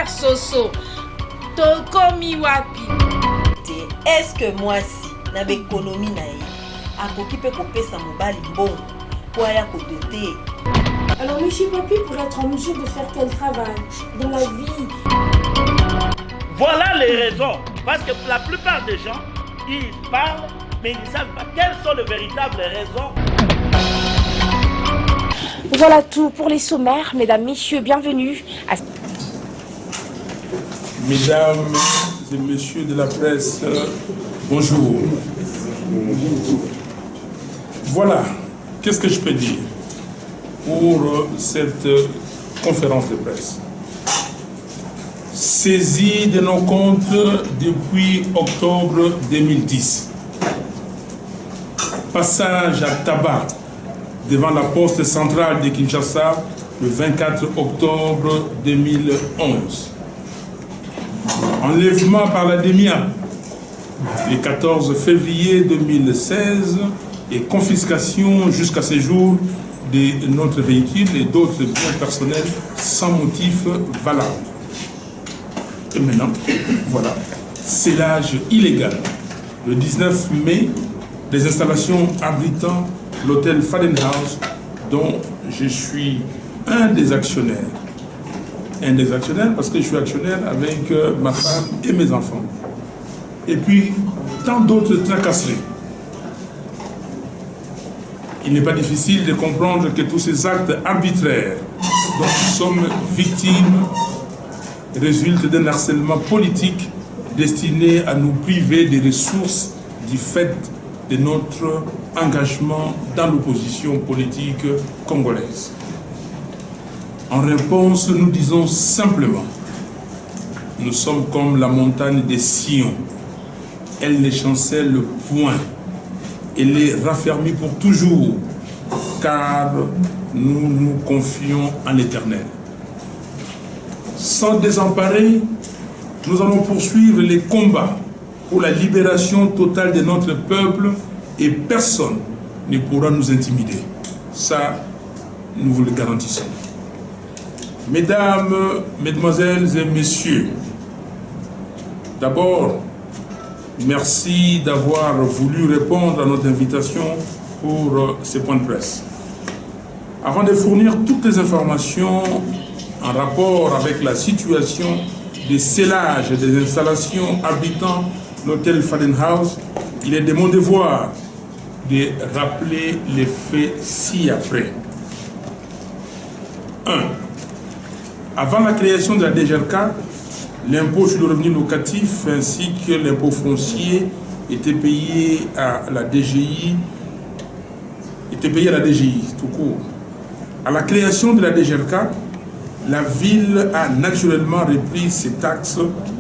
Père Soso, Tokomi Wapi. Est-ce que moi si, na l'économie naïe, a occupé kopé sa mobile bon, pour aller à côté. Alors monsieur Papi pour être en mesure de faire quel travail dans la vie? Voilà les raisons. Parce que la plupart des gens, ils parlent, mais ils ne savent pas quelles sont les véritables raisons. Voilà tout pour les sommaires. Mesdames, messieurs, bienvenue à... Mesdames et messieurs de la presse, bonjour. Voilà, qu'est-ce que je peux dire pour cette conférence de presse? Saisie de nos comptes depuis octobre 2010. Passage à tabac devant la poste centrale de Kinshasa le 24 octobre 2011. Enlèvement par la DEMIA le 14 février 2016 et confiscation jusqu'à ce jour de notre véhicule et d'autres biens personnels sans motif valable. Et maintenant, voilà, scellage illégal. Le 19 mai, les installations abritant l'hôtel Faden House, dont je suis un des actionnaires. Un des actionnaires parce que je suis actionnaire avec ma femme et mes enfants. Et puis, tant d'autres tracasseries. Il n'est pas difficile de comprendre que tous ces actes arbitraires dont nous sommes victimes résultent d'un harcèlement politique destiné à nous priver des ressources du fait de notre engagement dans l'opposition politique congolaise. En réponse, nous disons simplement, nous sommes comme la montagne de Sion. Elle ne chancelle point. Elle est raffermie pour toujours, car nous nous confions en l'Éternel. Sans désemparer, nous allons poursuivre les combats pour la libération totale de notre peuple et personne ne pourra nous intimider. Ça, nous vous le garantissons. Mesdames, Mesdemoiselles et Messieurs, d'abord, merci d'avoir voulu répondre à notre invitation pour ces points de presse. Avant de fournir toutes les informations en rapport avec la situation des scellages des installations abritant l'hôtel Faden House, il est de mon devoir de rappeler les faits ci-après. 1. Avant la création de la DGRK, l'impôt sur le revenu locatif ainsi que l'impôt foncier étaient payés à la DGI, tout court. À la création de la DGRK, la ville a naturellement repris ses taxes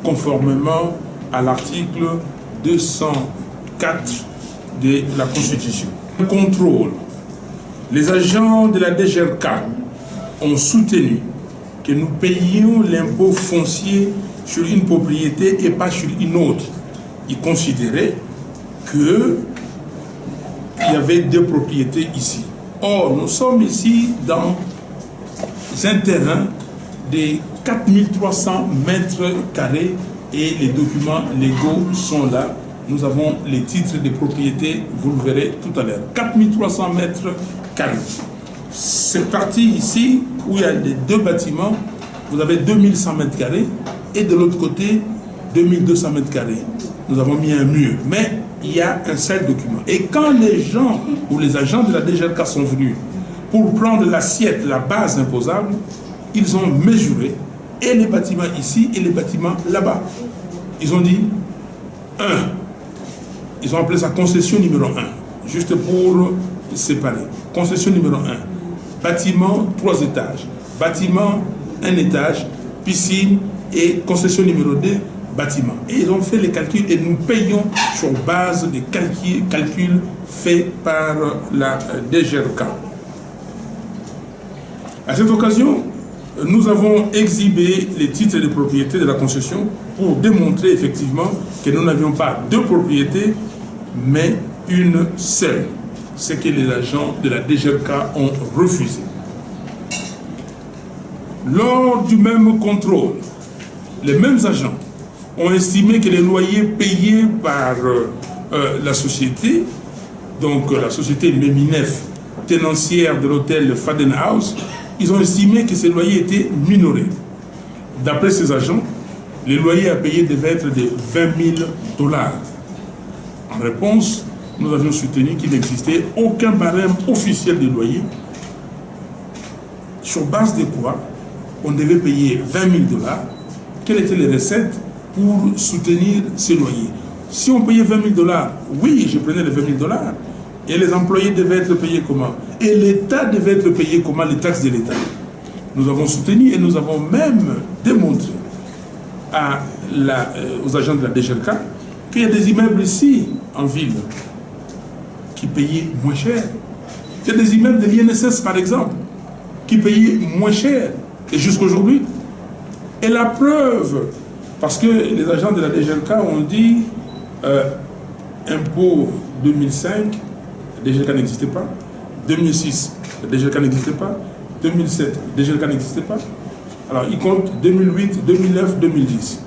conformément à l'article 204 de la Constitution. Le contrôle. Les agents de la DGRK ont soutenu que nous payions l'impôt foncier sur une propriété et pas sur une autre. Ils considéraient qu'il y avait deux propriétés ici. Or, nous sommes ici dans un terrain de 4300 mètres carrés et les documents légaux sont là. Nous avons les titres de propriété, vous le verrez tout à l'heure. 4300 mètres carrés. Cette partie ici, où il y a les deux bâtiments, vous avez 2100 mètres carrés et de l'autre côté, 2200 mètres carrés. Nous avons mis un mur, mais il y a un seul document. Et quand les gens ou les agents de la DGRK sont venus pour prendre l'assiette, la base imposable, ils ont mesuré et les bâtiments ici et les bâtiments là-bas. Ils ont dit 1. Ils ont appelé ça concession numéro 1, juste pour séparer. Concession numéro 1. Bâtiment 3 étages. Bâtiment 1 étage, piscine et concession numéro 2, bâtiment. Et ils ont fait les calculs et nous payons sur base des calculs faits par la DGRK. À cette occasion, nous avons exhibé les titres de propriété de la concession pour démontrer effectivement que nous n'avions pas deux propriétés, mais une seule. Ce que les agents de la DGRK ont refusé. Lors du même contrôle, les mêmes agents ont estimé que les loyers payés par la société, donc la société Meminef, tenancière de l'hôtel Faden House, ils ont estimé que ces loyers étaient minorés. D'après ces agents, les loyers à payer devaient être de 20 000 $. En réponse, nous avions soutenu qu'il n'existait aucun barème officiel de loyer, sur base de quoi on devait payer 20 000 $. Quelles étaient les recettes pour soutenir ces loyers? Si on payait 20 000 $, oui, je prenais les 20 000 $. Et les employés devaient être payés comment? Et l'État devait être payé comment? Les taxes de l'État. Nous avons soutenu et nous avons même démontré aux agents de la DGRK qu'il y a des immeubles ici, en ville, qui payaient moins cher. Il y a des immeubles de l'INSS, par exemple, qui payaient moins cher, et jusqu'aujourd'hui. Et la preuve, parce que les agents de la DGRK ont dit impôt 2005, la DGRK n'existait pas, 2006, la DGRK n'existait pas, 2007, la DGRK n'existait pas. Alors ils comptent 2008, 2009, 2010.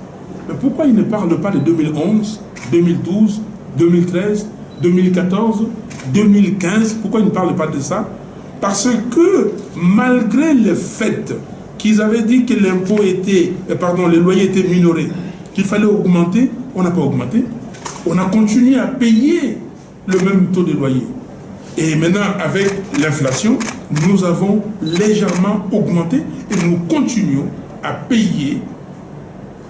Mais pourquoi ils ne parlent pas de 2011, 2012, 2013, 2014, 2015? Pourquoi ils ne parlent pas de ça? Parce que malgré le fait qu'ils avaient dit que l'impôt était, les loyers étaient minorés, qu'il fallait augmenter, on n'a pas augmenté. On a continué à payer le même taux de loyer. Et maintenant, avec l'inflation, nous avons légèrement augmenté et nous continuons à payer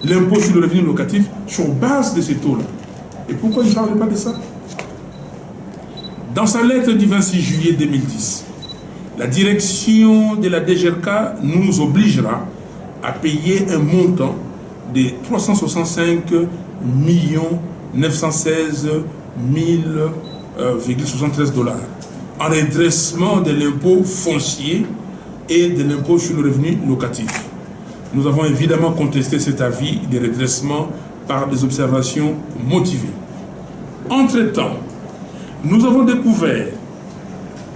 l'impôt sur le revenu locatif sur base de ces taux-là. Et pourquoi ils ne parlent pas de ça? Dans sa lettre du 26 juillet 2010, la direction de la DGRK nous obligera à payer un montant de 365 916 000,73 $ en redressement de l'impôt foncier et de l'impôt sur le revenu locatif. Nous avons évidemment contesté cet avis de redressement par des observations motivées. Entre-temps, nous avons découvert,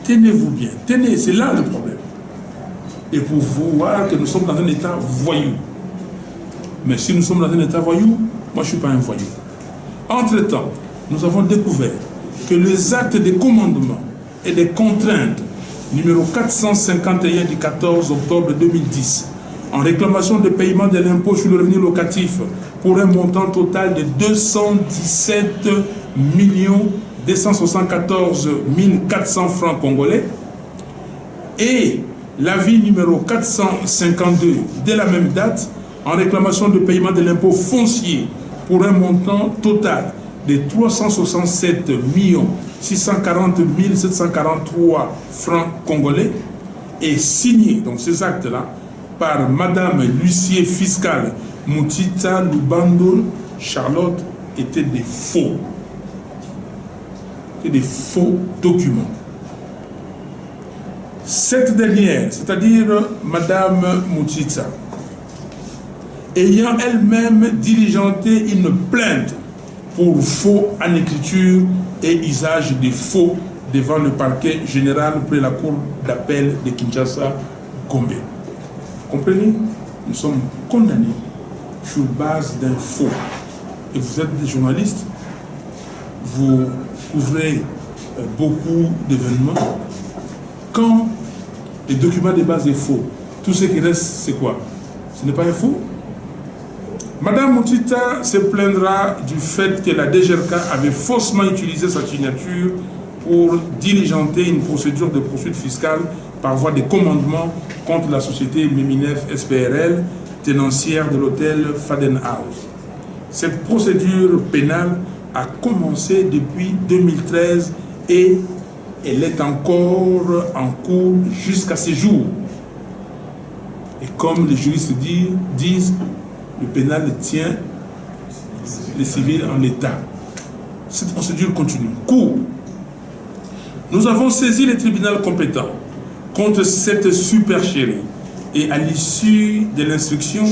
tenez-vous bien, tenez, c'est là le problème, et pour voir que nous sommes dans un état voyou. Mais si nous sommes dans un état voyou, moi je ne suis pas un voyou. Entre-temps, nous avons découvert que les actes de commandement et des contraintes numéro 451 du 14 octobre 2010 en réclamation de paiement de l'impôt sur le revenu locatif pour un montant total de 217 274 400 francs congolais et l'avis numéro 452 de la même date en réclamation de paiement de l'impôt foncier pour un montant total de 367 640 743 francs congolais est signé, donc ces actes-là, par Madame l'huissier fiscal Moutita Lubando Charlotte, étaient des faux. Des faux documents. Cette dernière, c'est-à-dire Madame Moutita, ayant elle-même diligenté une plainte pour faux en écriture et usage des faux devant le parquet général près la cour d'appel de Kinshasa, Gombe. Comprenez? Nous sommes condamnés sur base d'un faux. Et vous êtes des journalistes, vous couvrez beaucoup d'événements. Quand les documents de base est faux, tout ce qui reste, c'est quoi? Ce n'est pas un faux. Madame Moutita se plaindra du fait que la DGRK avait faussement utilisé sa signature pour diligenter une procédure de poursuite fiscale par voie de commandement contre la société Meminef SPRL, tenancière de l'hôtel Faden House. Cette procédure pénale a commencé depuis 2013 et elle est encore en cours jusqu'à ce jour. Et comme les juristes disent, le pénal tient les civils en état. Cette procédure continue. Cours. Nous avons saisi le tribunal compétent contre cette supercherie et à l'issue de l'instruction,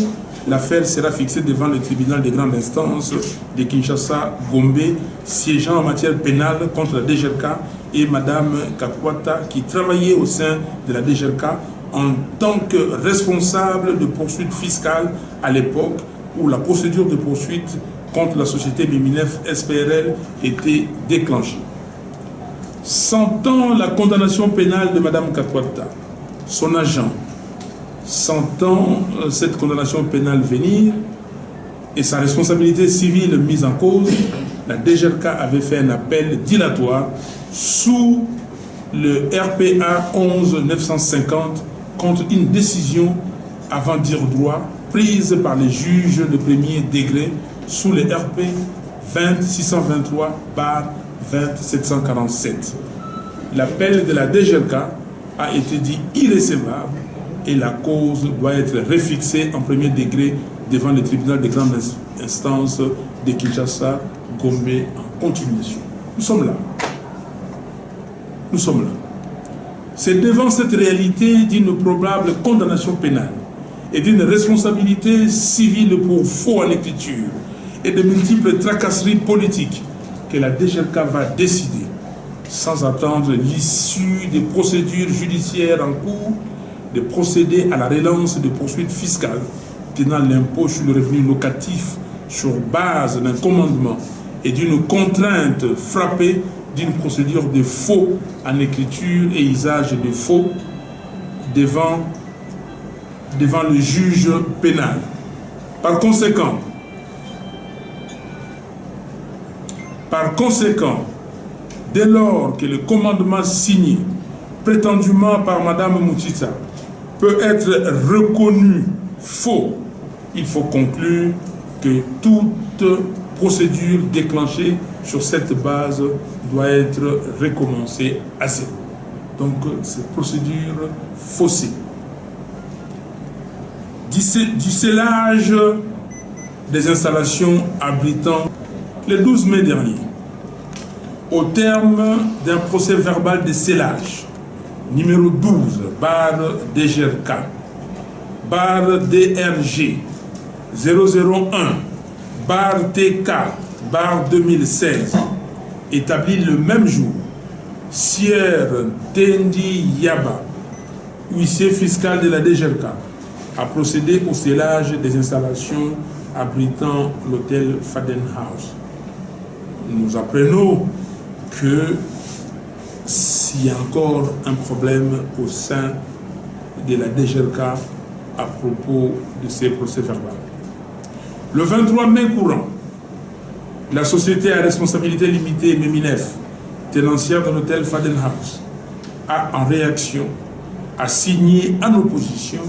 l'affaire sera fixée devant le tribunal de grande instance de Kinshasa, Gombe, siégeant en matière pénale contre la DGRK et Madame Kakwata qui travaillait au sein de la DGRK en tant que responsable de poursuites fiscales à l'époque où la procédure de poursuite contre la société Miminef SPRL était déclenchée. Sentant la condamnation pénale de Mme Katwata, son agent, sentant cette condamnation pénale venir et sa responsabilité civile mise en cause, la DGRK avait fait un appel dilatoire sous le RPA 11-950 contre une décision avant dire droit prise par les juges de premier degré sous le RP 20-623/20-747. L'appel de la DGRK a été dit irrécevable et la cause doit être réfixée en premier degré devant le tribunal de grande instance de Kinshasa, Gombe en continuation. Nous sommes là. Nous sommes là. C'est devant cette réalité d'une probable condamnation pénale et d'une responsabilité civile pour faux en écriture et de multiples tracasseries politiques que la DGRK va décider, sans attendre l'issue des procédures judiciaires en cours, de procéder à la relance de poursuites fiscales tenant l'impôt sur le revenu locatif sur base d'un commandement et d'une contrainte frappée d'une procédure de faux en écriture et usage de faux devant le juge pénal. Par conséquent, dès lors que le commandement signé prétendument par Mme Moutita peut être reconnu faux, il faut conclure que toute procédure déclenchée sur cette base doit être recommencée à zéro. Donc, cette procédure faussée. Du scellage des installations abritant le 12 mai dernier, au terme d'un procès verbal de scellage, numéro 12, barre DGRK, barre DRG, 001, barre TK, barre 2016, établi le même jour, Sier Tendi Yaba, huissier fiscal de la DGRK, a procédé au scellage des installations abritant l'hôtel Faden House. Nous apprenons que s'il y a encore un problème au sein de la DGRK à propos de ces procès verbaux. Le 23 mai courant, la société à responsabilité limitée Miminef, tenancière de l'hôtel Faden House, a en réaction signé en opposition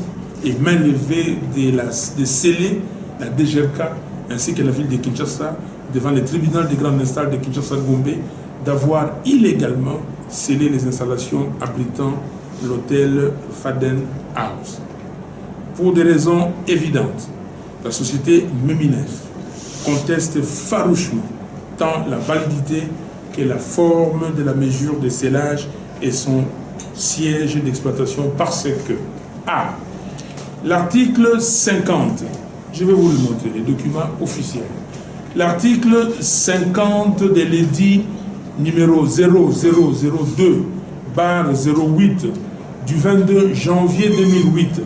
et main levée de sceller la DGRK ainsi que la ville de Kinshasa devant le tribunal de grande instance de Kinshasa-Gombe d'avoir illégalement scellé les installations abritant l'hôtel Faden House. Pour des raisons évidentes, la société Miminef conteste farouchement tant la validité que la forme de la mesure de scellage et son siège d'exploitation parce que A. L'article 50, je vais vous le montrer, les documents officiels. L'article 50 de l'édit numéro 0002/08 du 22 janvier 2008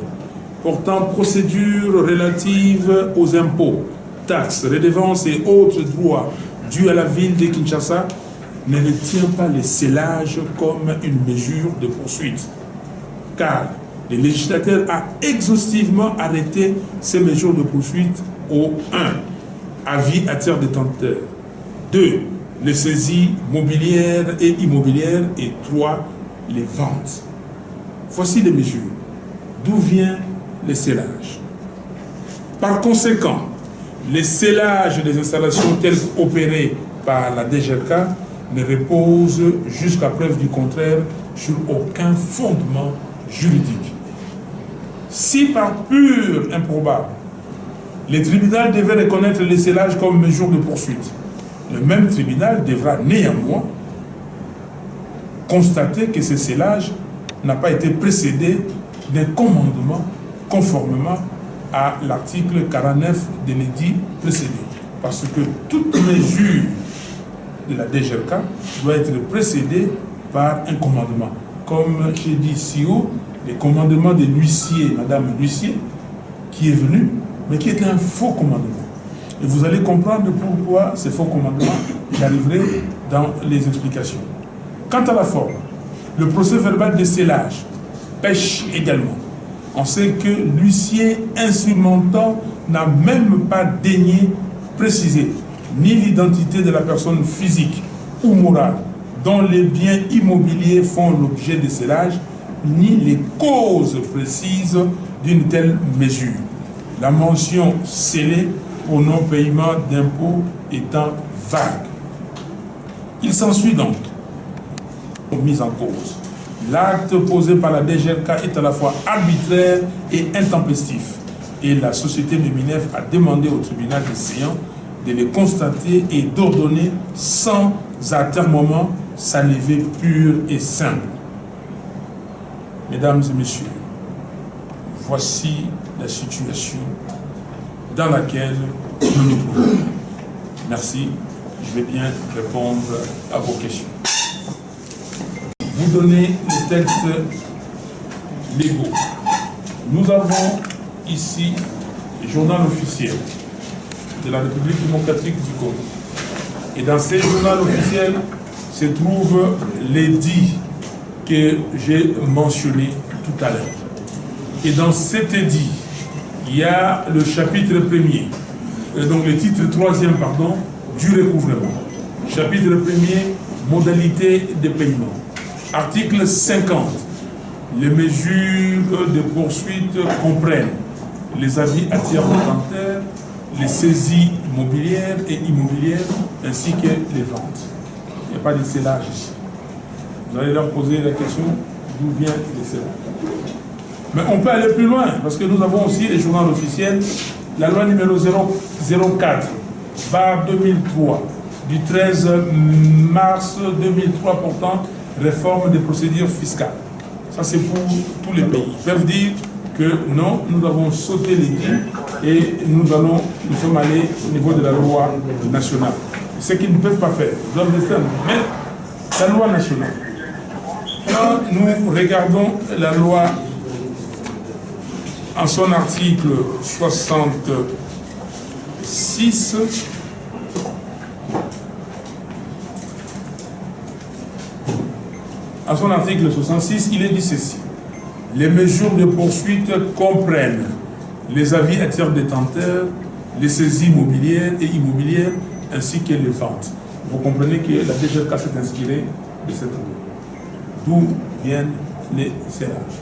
portant procédure relative aux impôts, taxes, redevances et autres droits dus à la ville de Kinshasa ne retient pas le scellage comme une mesure de poursuite, car le législateur a exhaustivement arrêté ces mesures de poursuite au 1. Avis à tiers détenteur, 2. Les saisies mobilières et immobilières et 3. Les ventes. Voici les mesures. D'où vient le scellage? Par conséquent, le scellage des installations telles qu'opérées par la DGRK ne repose jusqu'à preuve du contraire sur aucun fondement juridique. Si par pur improbable, le tribunal devait reconnaître le scellage comme mesure de poursuite, le même tribunal devra néanmoins constater que ce scellage n'a pas été précédé d'un commandement conformément à l'article 49 de l'édit précédé. Parce que toute mesure de la DGRK doit être précédée par un commandement. Comme j'ai dit si haut, le commandement de l'huissier, Madame l'huissier, qui est venu mais qui était un faux commandement. Et vous allez comprendre pourquoi ces faux commandements, j'arriverai dans les explications. Quant à la forme, le procès verbal de scellage pêche également. On sait que l'huissier instrumentant n'a même pas daigné préciser ni l'identité de la personne physique ou morale dont les biens immobiliers font l'objet de scellage, ni les causes précises d'une telle mesure. La mention scellée pour non-paiement d'impôts étant vague. Il s'ensuit donc mise en cause. L'acte posé par la DGRK est à la fois arbitraire et intempestif. Et la société Luminef a demandé au tribunal des séants de les constater et d'ordonner sans atermoiement sa levée pure et simple. Mesdames et messieurs, voici la situation dans laquelle nous nous trouvons. Merci. Je vais bien répondre à vos questions. Vous donnez les textes légaux. Nous avons ici le journal officiel de la République démocratique du Congo. Et dans ce journal officiel se trouvent les dits que j'ai mentionnés tout à l'heure. Et dans cet édit, il y a le chapitre 1er, donc le titre 3e, pardon, du recouvrement. Chapitre 1er, modalité de paiement. Article 50. Les mesures de poursuite comprennent les avis à tiers détenteurs, les saisies mobilières et immobilières, ainsi que les ventes. Il n'y a pas de scellage ici. Vous allez leur poser la question d'où vient le scellage. Mais on peut aller plus loin, parce que nous avons aussi les journaux officiels, la loi numéro 004, bar 2003, du 13 mars 2003 portant réforme des procédures fiscales. Ça, c'est pour tous les pays. Ils peuvent dire que non, nous avons sauté les dits et nous sommes allés au niveau de la loi nationale. Ce qu'ils ne peuvent pas faire, ils doivent rester. Mais la loi nationale, quand nous regardons la loi en son article 66, à son article 66, il est dit ceci. Les mesures de poursuite comprennent les avis à tiers détenteurs, les saisies mobilières et immobilières, ainsi que les ventes. Vous comprenez que la DGRK s'est inspirée de cette loi. D'où viennent les serrages.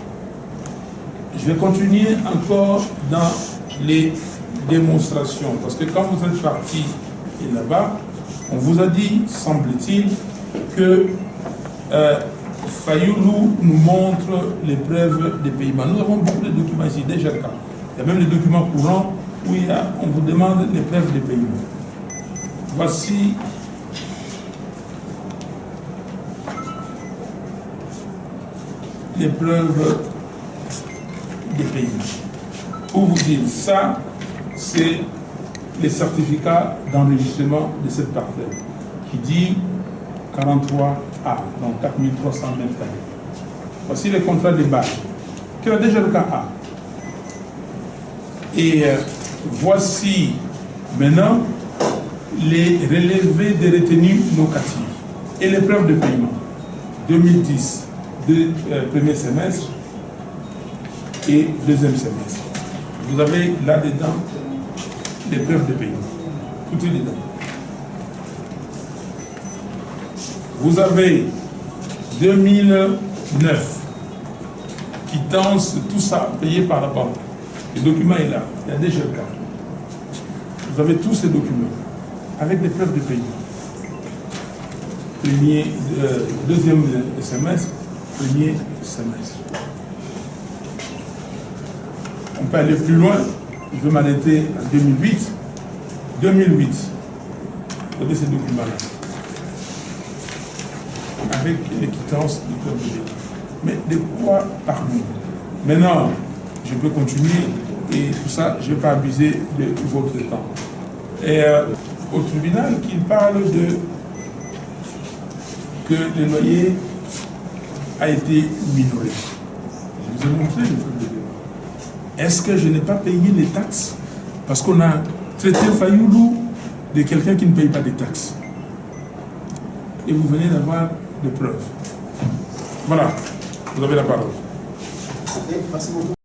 Je vais continuer encore dans les démonstrations, parce que quand vous êtes parti là-bas, on vous a dit, semble-t-il, que Fayoulou nous montre les preuves des paiements. Nous avons beaucoup de documents ici, déjà. Il y a même les documents courants où on vous demande les preuves des paiements. Voici les preuves des paiements. Pour vous dire, ça, c'est les certificats d'enregistrement de cette parcelle qui dit 43A, donc 4300 mètres carrés. Voici les contrats de bail que la DGRK a. Et voici maintenant les relevés des retenues locatives et les preuves de paiement. 2010, premier semestre et deuxième semestre. Vous avez là-dedans les preuves de paiement. Tout est dedans. Vous avez 2009, quittance, tout ça payé par la banque. Le document est là, il y a déjà le cas. Vous avez tous ces documents avec des preuves de paiement. Deuxième semestre, premier semestre. On peut aller plus loin. Je vais m'arrêter en 2008. 2008. Vous avez ces documents-là. Avec les quittances du club de l'État. Mais de quoi parlons-nous? Maintenant, je peux continuer et tout ça, je ne vais pas abuser de votre temps. Et au tribunal, il parle de que le loyer a été minoré. Je vous ai montré le club de l'État. Est-ce que je n'ai pas payé les taxes Parce qu'on a traité Fayoulou de quelqu'un qui ne paye pas des taxes. Et vous venez d'avoir des preuves. Voilà, vous avez la parole. Merci beaucoup.